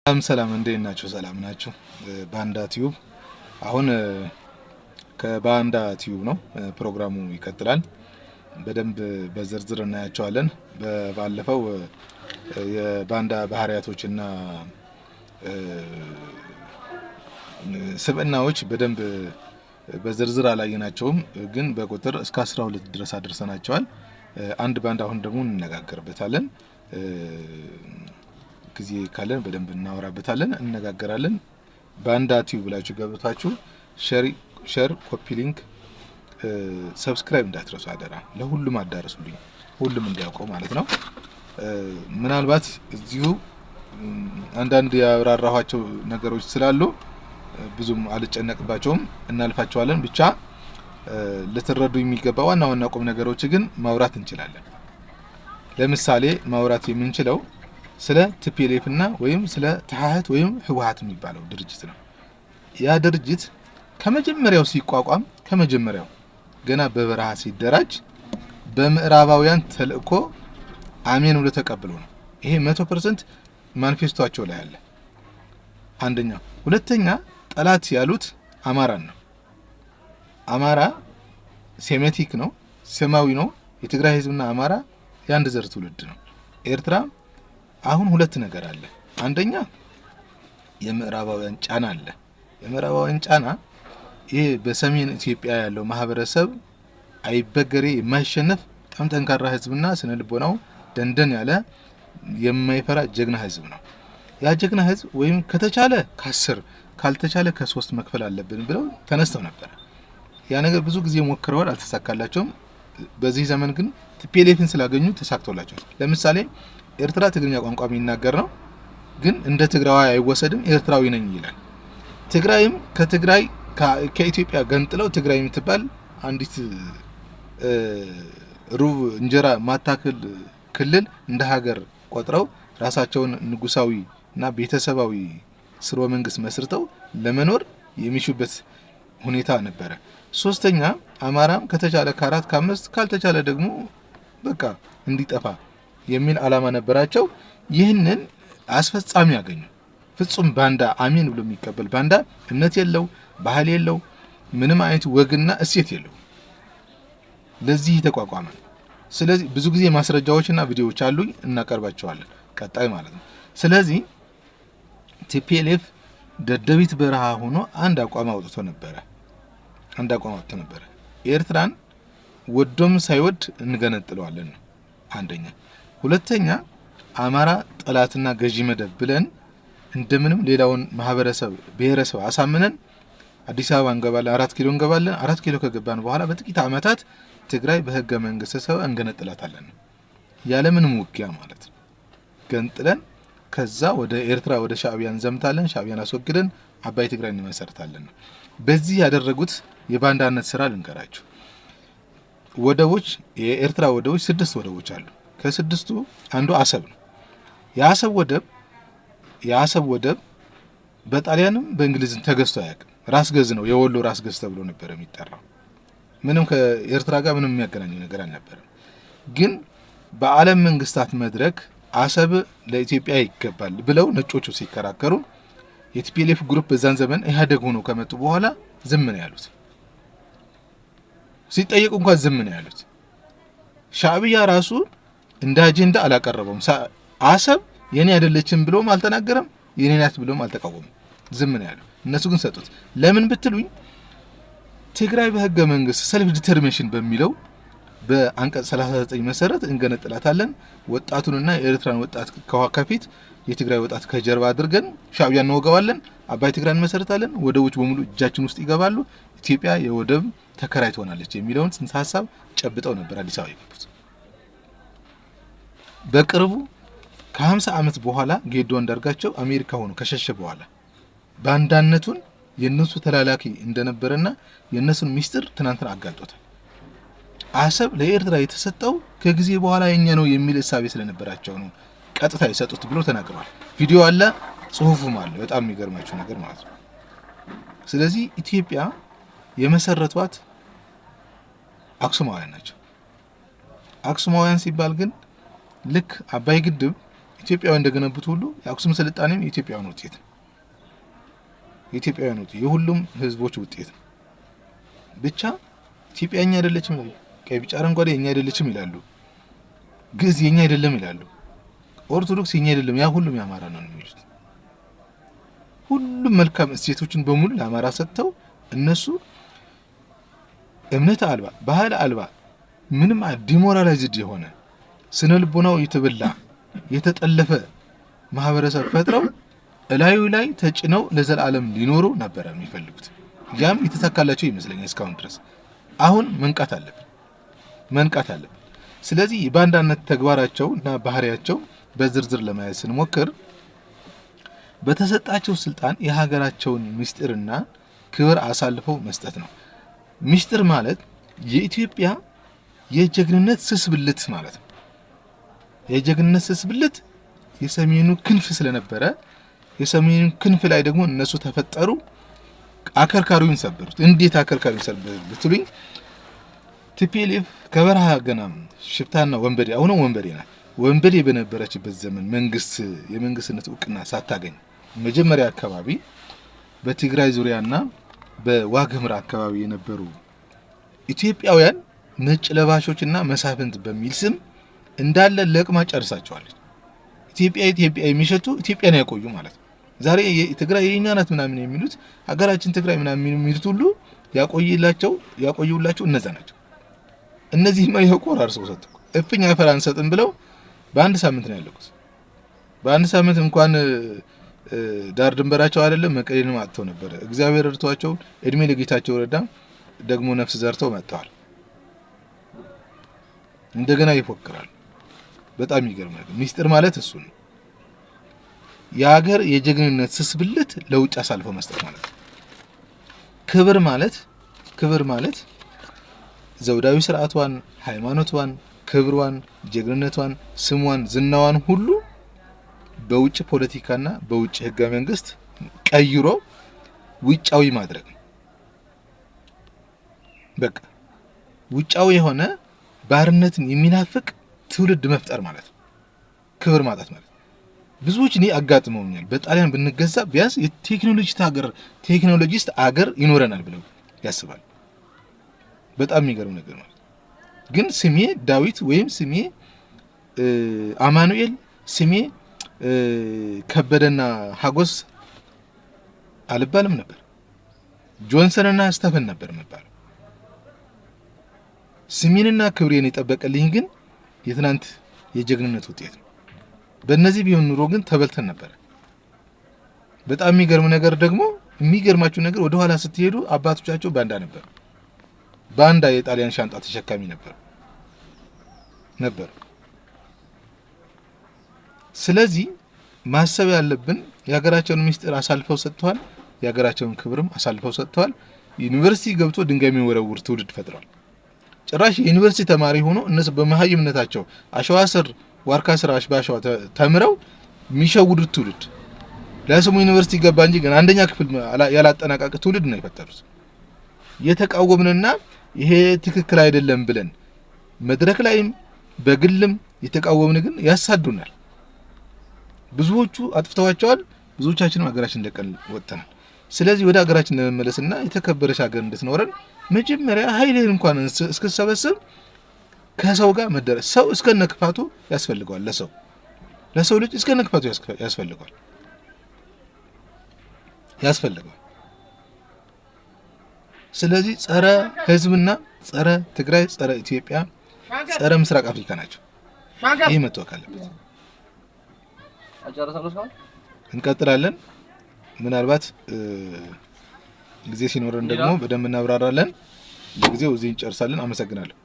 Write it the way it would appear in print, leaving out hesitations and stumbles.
ሰላም እንዴት ናችሁ? ሰላም ናችሁ? ባንዳ ቲዩብ አሁን ከባንዳ ቲዩብ ነው። ፕሮግራሙ ይቀጥላል። በደንብ በዝርዝር እናያቸዋለን። ባለፈው የባንዳ ባህሪያቶችና ስብዕናዎች በደንብ በዝርዝር አላየናቸውም፣ ግን በቁጥር እስከ 12 ድረስ አድርሰናቸዋል። አንድ ባንዳ አሁን ደግሞ እንነጋገርበታለን። ጊዜ ካለን በደንብ እናወራበታለን፣ እንነጋገራለን። ባንዳ ቲዩብ ብላችሁ ገብታችሁ ሼር፣ ኮፒ ሊንክ፣ ሰብስክራይብ እንዳትረሱ አደራ። ለሁሉም አዳረሱልኝ፣ ሁሉም እንዲያውቀው ማለት ነው። ምናልባት እዚሁ አንዳንድ ያብራራኋቸው ነገሮች ስላሉ ብዙም አልጨነቅባቸውም፣ እናልፋቸዋለን። ብቻ ልትረዱ የሚገባ ዋና ዋና ቁም ነገሮች ግን ማውራት እንችላለን። ለምሳሌ ማውራት የምንችለው ስለ ቲፒኤልኤፍ እና ወይም ስለ ተሐህት ወይም ህወሓት የሚባለው ድርጅት ነው። ያ ድርጅት ከመጀመሪያው ሲቋቋም ከመጀመሪያው ገና በበረሃ ሲደራጅ በምዕራባውያን ተልእኮ አሜን ብሎ ተቀብሎ ነው። ይሄ 100% ማኒፌስቶአቸው ላይ አለ። አንደኛ። ሁለተኛ ጠላት ያሉት አማራን ነው። አማራ ሴሜቲክ ነው፣ ሰማዊ ነው። የትግራይ ህዝብና አማራ የአንድ ዘር ትውልድ ነው። ኤርትራ አሁን ሁለት ነገር አለ። አንደኛ የምዕራባውያን ጫና አለ። የምዕራባውያን ጫና ይሄ በሰሜን ኢትዮጵያ ያለው ማህበረሰብ አይበገሬ የማይሸነፍ በጣም ጠንካራ ህዝብና ስነ ልቦናው ደንደን ያለ የማይፈራ ጀግና ህዝብ ነው። ያ ጀግና ህዝብ ወይም ከተቻለ ከ10 ካልተቻለ ከ3 መክፈል አለብን ብለው ተነስተው ነበር። ያ ነገር ብዙ ጊዜ ሞክረዋል፣ አልተሳካላቸውም። በዚህ ዘመን ግን ቲፒኤልኤፍን ስላገኙ ተሳክቶላቸዋል። ለምሳሌ ኤርትራ ትግርኛ ቋንቋ የሚናገር ነው፣ ግን እንደ ትግራዋይ አይወሰድም፣ ኤርትራዊ ነኝ ይላል። ትግራይም ከትግራይ ከኢትዮጵያ ገንጥለው ትግራይ የምትባል አንዲት ሩብ እንጀራ ማታክል ክልል እንደ ሀገር ቆጥረው ራሳቸውን ንጉሳዊ እና ቤተሰባዊ ስርወ መንግስት መስርተው ለመኖር የሚሹበት ሁኔታ ነበረ። ሶስተኛ አማራም ከተቻለ ከ4 ከ5 ካልተቻለ ደግሞ በቃ እንዲጠፋ የሚል አላማ ነበራቸው። ይህንን አስፈጻሚ ያገኙ። ፍጹም ባንዳ አሜን ብሎ የሚቀበል ባንዳ እምነት የለው፣ ባህል የለው፣ ምንም አይነት ወግና እሴት የለው። ለዚህ ተቋቋመ። ስለዚህ ብዙ ጊዜ ማስረጃዎችና ቪዲዮዎች አሉኝ፣ እናቀርባቸዋለን ቀጣይ ማለት ነው። ስለዚህ ቲፒኤልኤፍ ደደቢት በረሃ ሆኖ አንድ አቋም አውጥቶ ነበረ። ኤርትራን ወዶም ሳይወድ እንገነጥለዋለን ነው አንደኛ። ሁለተኛ አማራ ጠላትና ገዢ መደብ ብለን እንደምንም ሌላውን ማህበረሰብ ብሔረሰብ አሳምነን አዲስ አበባ እንገባለን፣ 4 ኪሎ እንገባለን። 4 ኪሎ ከገባን በኋላ በጥቂት አመታት ትግራይ በህገ መንግስት ሰው እንገነጥላታለን ያለ ምንም ውጊያ ማለት ነው። ገንጥለን ከዛ ወደ ኤርትራ ወደ ሻዕቢያን ዘምታለን፣ ሻዕቢያን አስወግደን አባይ ትግራይ እንመሰርታለን ነው። በዚህ ያደረጉት የባንዳነት ስራ ልንገራችሁ። ወደቦች፣ የኤርትራ ወደቦች 6 ወደቦች አሉ። ከ6ቱ አንዱ አሰብ ነው። የአሰብ ወደብ በጣሊያንም በእንግሊዝም ተገዝቶ አያውቅም። ራስ ገዝ ነው። የወሎ ራስ ገዝ ተብሎ ነበር የሚጠራው። ምንም ከኤርትራ ጋር ምንም የሚያገናኘው ነገር አልነበረም። ግን በዓለም መንግስታት መድረክ አሰብ ለኢትዮጵያ ይገባል ብለው ነጮቹ ሲከራከሩ የቲፒኤልኤፍ ግሩፕ በዛን ዘመን ኢህአዴግ ሆኖ ከመጡ በኋላ ዝም ነው ያሉት። ሲጠየቁ እንኳን ዝም ነው ያሉት። ሻዕቢያ ራሱ እንደ አጀንዳ አላቀረበውም። አሰብ የኔ አይደለችም ብሎም አልተናገረም፣ የኔ ናት ብሎም አልተቃወመም። ዝም ነው ያለው። እነሱ ግን ሰጡት። ለምን ብትሉኝ ትግራይ በህገ መንግስት ሰልፍ ዲተርሚኔሽን በሚለው በአንቀጽ 39 መሰረት እንገነጥላታለን፣ ወጣቱንና የኤርትራን ወጣት ከፊት የትግራይ ወጣት ከጀርባ አድርገን ሻዕቢያን እንወጋዋለን፣ አባይ ትግራይን መሰረታለን፣ ወደቦች በሙሉ እጃችን ውስጥ ይገባሉ፣ ኢትዮጵያ የወደብ ተከራይ ትሆናለች የሚለውን ጽንሰ ሐሳብ ጨብጠው ነበር አዲስ አበባ የገቡት። በቅርቡ ከ50 ዓመት በኋላ ጌዶ አንዳርጋቸው አሜሪካ ሆኖ ከሸሸ በኋላ ባንዳነቱን የነሱ ተላላኪ እንደነበረና የነሱን ሚስጥር ትናንትና አጋልጦታል። አሰብ ለኤርትራ የተሰጠው ከጊዜ በኋላ የኛ ነው የሚል እሳቤ ስለነበራቸው ነው ቀጥታ የሰጡት ብሎ ተናግረዋል። ቪዲዮ አለ፣ ጽሁፉም አለ። በጣም የሚገርማችሁ ነገር ማለት ነው። ስለዚህ ኢትዮጵያ የመሰረቷት አክሱማውያን ናቸው። አክሱማውያን ሲባል ግን ልክ አባይ ግድብ ኢትዮጵያውያን እንደገነቡት ሁሉ የአክሱም ስልጣኔም የኢትዮጵያውያን ውጤት ነው። የኢትዮጵያውያን ውጤት የሁሉም ህዝቦች ውጤት ነው። ብቻ ኢትዮጵያ የኛ አይደለችም፣ ቀይ ቢጫ አረንጓዴ የኛ አይደለችም ይላሉ። ግዕዝ የኛ አይደለም ይላሉ። ኦርቶዶክስ የኛ አይደለም፣ ያ ሁሉም የአማራ ነው የሚሉት። ሁሉም መልካም እሴቶችን በሙሉ ለአማራ ሰጥተው እነሱ እምነት አልባ ባህል አልባ ምንም ዲሞራላይዝድ የሆነ ስነ ልቦናው የተበላ የተጠለፈ ማህበረሰብ ፈጥረው እላዩ ላይ ተጭነው ለዘላለም ሊኖሩ ነበር የሚፈልጉት። ያም የተሳካላቸው ይመስለኛል እስካሁን ድረስ። አሁን መንቃት አለብን። ስለዚህ የባንዳነት ተግባራቸው እና ባህሪያቸው በዝርዝር ለማየት ስንሞክር በተሰጣቸው ስልጣን የሀገራቸውን ምስጢርና ክብር አሳልፈው መስጠት ነው። ምስጢር ማለት የኢትዮጵያ የጀግንነት ስስብልት ማለት ነው። የጀግንነት ስስብልት የሰሜኑ ክንፍ ስለነበረ የሰሜኑ ክንፍ ላይ ደግሞ እነሱ ተፈጠሩ፣ አከርካሪውን ሰበሩት። እንዴት አከርካሪውን ሰበሩት ብትሉኝ ቲፒኤልኤፍ ከበረሃ ገና ሽፍታና ወንበዴ አሁን ወንበዴ ናት። ወንበዴ በነበረችበት ዘመን የመንግስትነት እውቅና ሳታገኝ መጀመሪያ አካባቢ በትግራይ ዙሪያና በዋግምራ አካባቢ የነበሩ ኢትዮጵያውያን ነጭ ለባሾችና መሳፍንት በሚል ስም እንዳለ ለቅማ ጨርሳቸዋለች። ኢትዮጵያ የሚሸቱ ኢትዮጵያን ያቆዩ ማለት ነው። ዛሬ ትግራይ የኛ ናት ምናምን የሚሉት ሀገራችን ትግራይ ምናምን የሚሉት ሁሉ ያቆዩላቸው እነዛ ናቸው። እነዚህ ማይሆ ቆራርሰው ሰጡ። እፍኛ አፈር አንሰጥም ብለው በአንድ ሳምንት ነው ያለቁት። በአንድ ሳምንት እንኳን ዳር ድንበራቸው አይደለም መቀሌንም አጥተው ነበር። እግዚአብሔር እርቷቸው እድሜ ለጌታቸው ረዳ ደግሞ ነፍስ ዘርተው መጥተዋል። እንደገና ይፎክራል። በጣም ይገርማል። ሚስጥር ማለት እሱ ነው። የሀገር የጀግንነት ስስብልት ለውጭ አሳልፎ መስጠት ማለት ነው። ክብር ማለት ዘውዳዊ ስርዓቷን፣ ሃይማኖቷን፣ ክብሯን፣ ጀግንነቷን፣ ስሟን፣ ዝናዋን ሁሉ በውጭ ፖለቲካና በውጭ ህገ መንግስት ቀይሮ ውጫዊ ማድረግ ነው። በቃ ውጫዊ የሆነ ባርነትን የሚናፍቅ ትውልድ መፍጠር ማለት ነው። ክብር ማጣት ማለት ብዙዎች እኔ አጋጥመውኛል። በጣሊያን ብንገዛ ቢያንስ ቴክኖሎጂስት አገር ይኖረናል ብለው ያስባል። በጣም የሚገርም ነገር ማለት ግን ስሜ ዳዊት ወይም ስሜ አማኑኤል ስሜ ከበደና ሀጎስ አልባልም ነበር። ጆንሰንና ስታፈን ነበር መባል። ስሜንና ክብሬን የጠበቀልኝ ግን የትናንት የጀግንነት ውጤት ነው። በእነዚህ ቢሆን ኑሮ ግን ተበልተን ነበር። በጣም የሚገርም ነገር ደግሞ የሚገርማችሁ ነገር ወደ ኋላ ስትሄዱ አባቶቻቸው ባንዳ ነበር። ባንዳ የጣሊያን ሻንጣ ተሸካሚ ነበር። ስለዚህ ማሰብ ያለብን የሀገራቸውን ምስጢር አሳልፈው ሰጥተዋል። የሀገራቸውን ክብርም አሳልፈው ሰጥተዋል። ዩኒቨርሲቲ ገብቶ ድንጋይ የሚወረውር ትውልድ ፈጥሯል። ጭራሽ የዩኒቨርሲቲ ተማሪ ሆኖ እነሱ በመሀይምነታቸው አሸዋ ስር ዋርካ ስር አሽባሻው ተምረው የሚሸውዱት ትውልድ ለስሙ ዩኒቨርሲቲ ገባ እንጂ ግን አንደኛ ክፍል ያላጠናቀቀ ትውልድ ነው የፈጠሩት። የተቃወምንና ይሄ ትክክል አይደለም ብለን መድረክ ላይም በግልም የተቃወምን ግን ያሳዱናል። ብዙዎቹ አጥፍተዋቸዋል። ብዙዎቻችንም ሀገራችን ለቀን ወጥተናል። ስለዚህ ወደ ሀገራችን ለመመለስና የተከበረች ሀገር እንድትኖረን መጀመሪያ ኃይልህን እንኳን እስከሰበሰብ ከሰው ጋር መደረስ ሰው እስከነ ክፋቱ ያስፈልገዋል። ለሰው ልጅ እስከነ ክፋቱ ያስፈልገዋል። ስለዚህ ጸረ ህዝብና ጸረ ትግራይ፣ ጸረ ኢትዮጵያ፣ ጸረ ምስራቅ አፍሪካ ናቸው። ይሄ መተወቅ አለበት። እንቀጥላለን። ምናልባት ጊዜ ሲኖረን ደግሞ በደንብ እናብራራለን። ለጊዜው እዚህ እንጨርሳለን። አመሰግናለሁ።